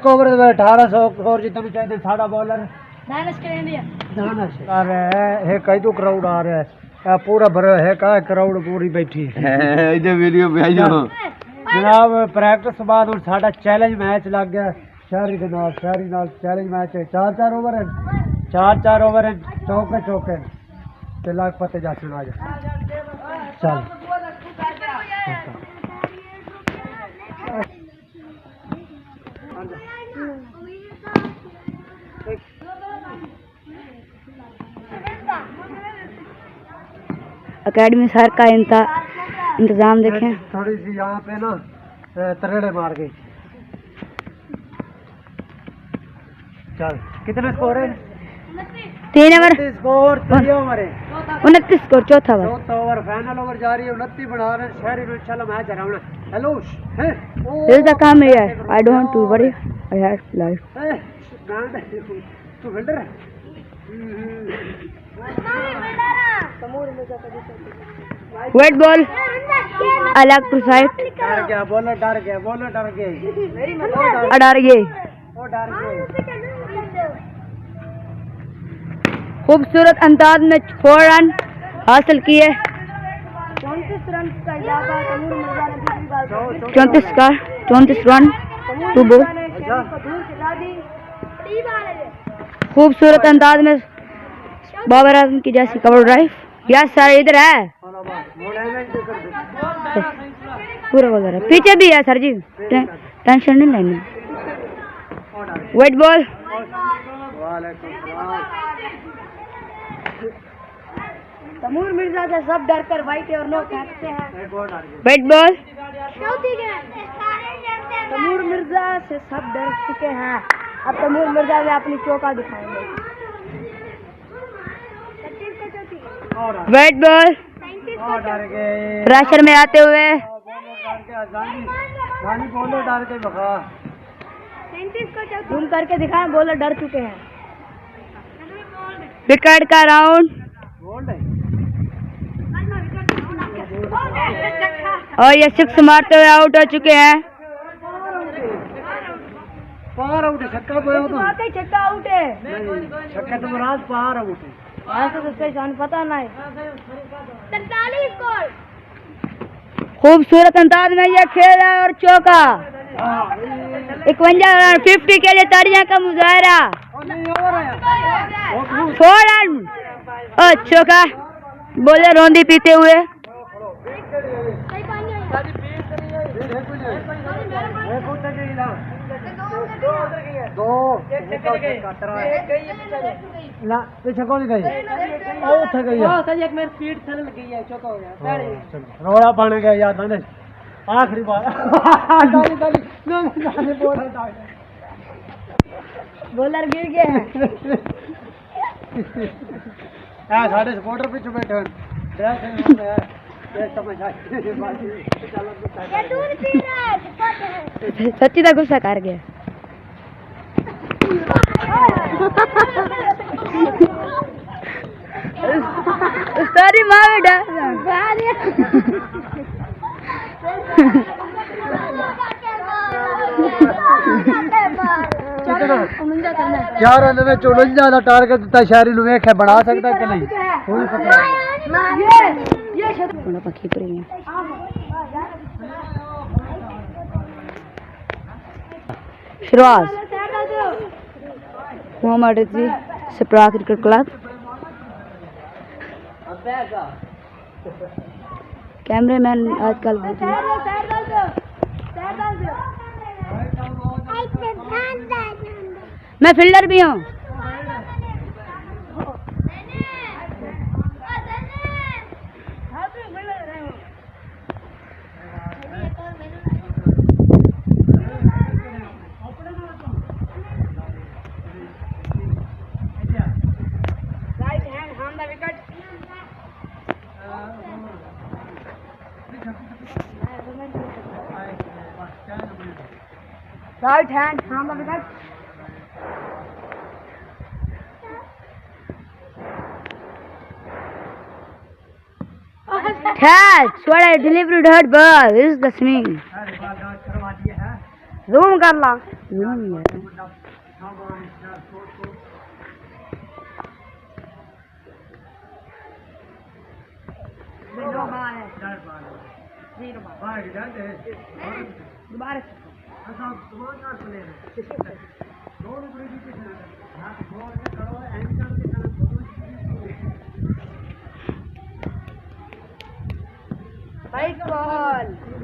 Over 1800 और जितना चाहिए साड़ा बॉलर दानिश के इंडिया आ रहा है कई तो क्राउड आ रहा है पूरा भरा है का क्राउड पूरी बैठी है इधर वीडियो भेजो जनाब प्रैक्टिस बाद और साड़ा चैलेंज मैच लग गया शहरी के नाल चैलेंज मैच है 4-4 ओवर है 4-4 ओवर है चौके ते लाख पते जा सुना जा चल अकेडमी सर का इंतजाम देखें। थोड़ी सी यहाँ पे ना तरेड़े मार गई। चल कितना स्कोर है? 3 ओवर स्कोर 3 ओवर है 29 स्कोर चौथा ओवर फाइनल ओवर जा रही है 29 बना रहे शहरी में इंशाल्लाह मैच हराना। हेलो है this is the come here I don't to worry I have life to fielder है वेट बॉल अलग टू साइड डर गया बॉलर डर गए अडार गए वो डर गए। खूबसूरत अंदाज में 4 रन हासिल किए 34 रन टू बो खूबसूरत अंदाज में बाबर आजम की जैसी कवर ड्राइव यस सर इधर है पूरा वगैरह पीछे भी है सर जी टेंशन नहीं लेनी। वेट बॉल तैमूर मिर्जा से सब डर कर वाइट और नो फेंकते हैं। वेट बॉल तैमूर मिर्जा से सब डर चुके हैं अब तैमूर मिर्जा में अपनी चौका दिखाएंगे। वेट बॉल प्रेशर में आते हुए घूम करके दिखाएं बॉलर डर चुके हैं। विकेट का राउंड और ये 6 मारते हुए आउट हो चुके हैं। पार आउट है छक्का आउट है छक्का तो राज पार आउट है ऐसा तो सही पता नहीं। 43 स्कोर खूबसूरत अंदाज में ये खेल है और चौका 51 रन 50 के लिए ताड़ियां का मुजाहरा 4 रन और चौका बोले रोंदी पीते हुए पीछे कौन गई एक मेरी स्पीड चलने लगी है चौका हो गया रोड़ा बन गया याद है आखिरी बार बॉलर गिर गए हैं साढ़े सपोर्टर पीछे बैठे सच्ची का गुस्सा कर गया सारी माँ बेटा चार रन में 49 का टारगेट दिता शहरी नु वेख बना सकता कि नहीं कोई पता थोड़ा पखी पड़ी है। शुरुआत मोहम्मद रजी सप्रा क्रिकेट क्लब कैमरामैन आजकल मैं फील्डर भी हूँ। Right hand on the wicket. Catch! What I delivered hard ball. This is the swing. Zoom कर ला.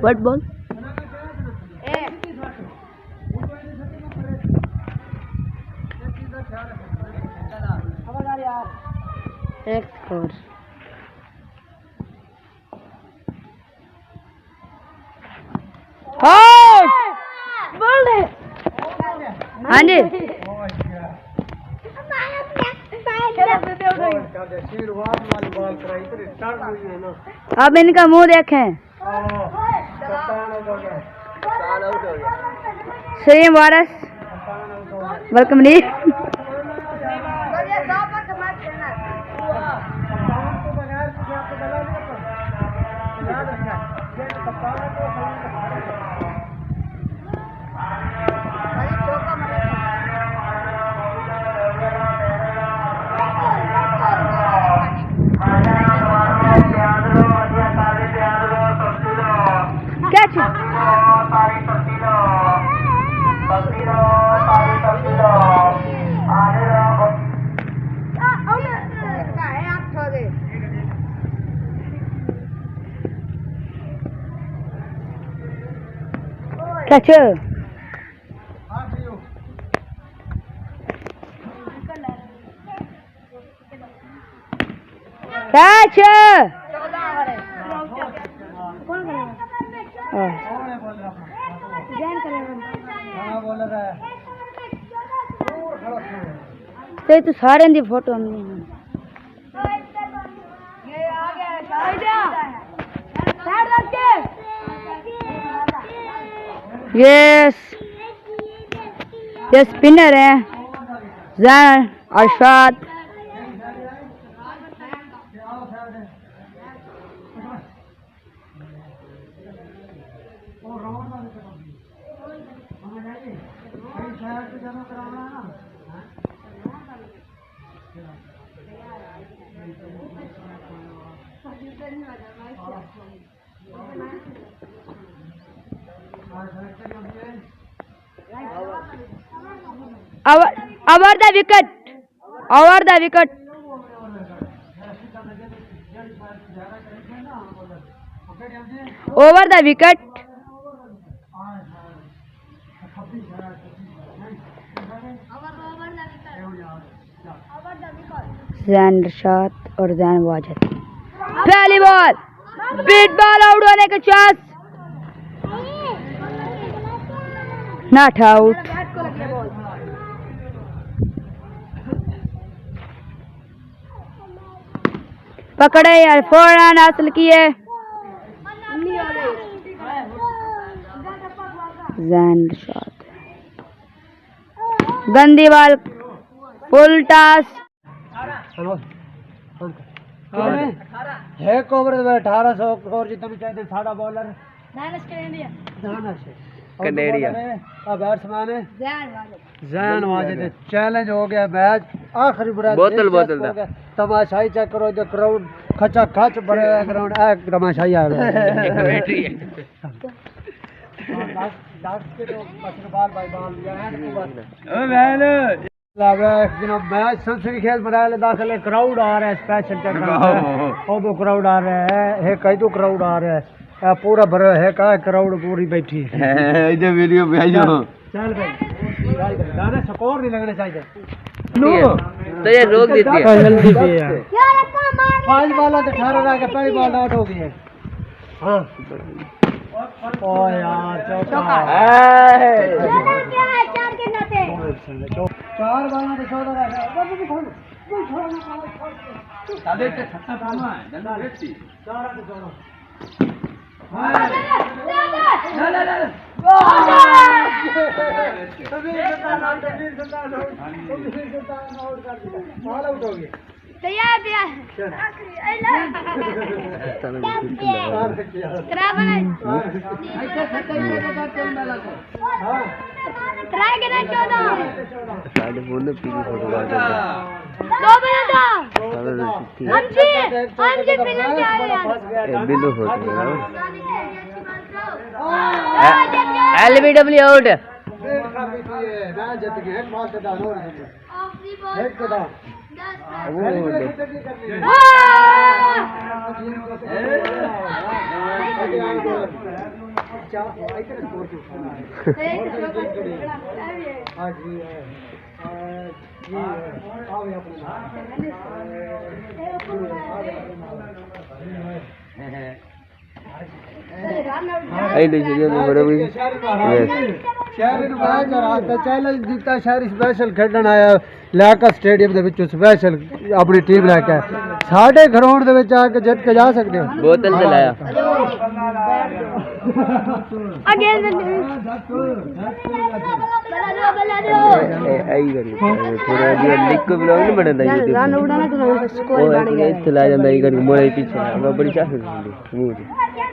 What ball? X score. बोल दे। हाँ जी। अब इनका मुंह देखें। सही वारस वेलकम नी। Catch तो सारे दी फोटो ये स्पिनर है Jain Arshad. Over the wicket. Over the wicket. Over the wicket. Jain Arshad और जैन वाजिद। पहली बॉल बीट बॉल आउट होने का चांस। Not out. पकड़े यार 4 रन हासिल किए। जैन अरशद गंदी बॉल फुल टॉस। एक ओवर में 1800 और जितना चाहिए साड़ा bowler batsman Jain Wajid. Challenge हो गया मैच आखिरी बोतल तमाशाई चेक करो इधर क्राउड खचा खच भरे हुए ग्राउंड एक तमाशाई आ मैच संसदी खेल बनाया दाखिल क्राउड आ रहा है स्पेशल चेक तो क्राउड आ रहा है कई तो क्राउड आ रहा है पूरा भरा है का क्राउड पूरी बैठी है इधर वीडियो भेजो। चल भाई गाना स्कोर नहीं लगना चाहिए तो ये रोक देती है जल्दी पे यार 5 बॉल तो 18 रन का पहली बॉल आउट हो गई है। हां ओ यार चौका है 4 के नाते 4 बॉल में 14 रन साले के छक्का डालना है जल्दी लेती 4 के 14 ट्राई करना 14 साढ़े फोन पे पीली फोटो आ जाता दो बना था है हमसे फिल्म क्या है यार बिल्लो फोटो LBW आउट चैलेंज जीता शहरी स्पेशल खेडन आया लियाकत स्टेडियम ਦੇ ਵਿੱਚੋਂ स्पेशल अपनी टीम लेके साढ़े ग्राउंड ਦੇ ਵਿੱਚ ਆ ਕੇ ਜਿੱਤ ਕੇ ਜਾ ਸਕਦੇ ਹੋ बोतल से लाया अगेन आई करी थोड़ा जिहा लिख के ब्लॉग नहीं बनदा यूट्यूब रन उड़ाना तो स्कोर बन गया इत्थे ला जांदा ई करी मोड़े पीछे मैं बड़ी चाह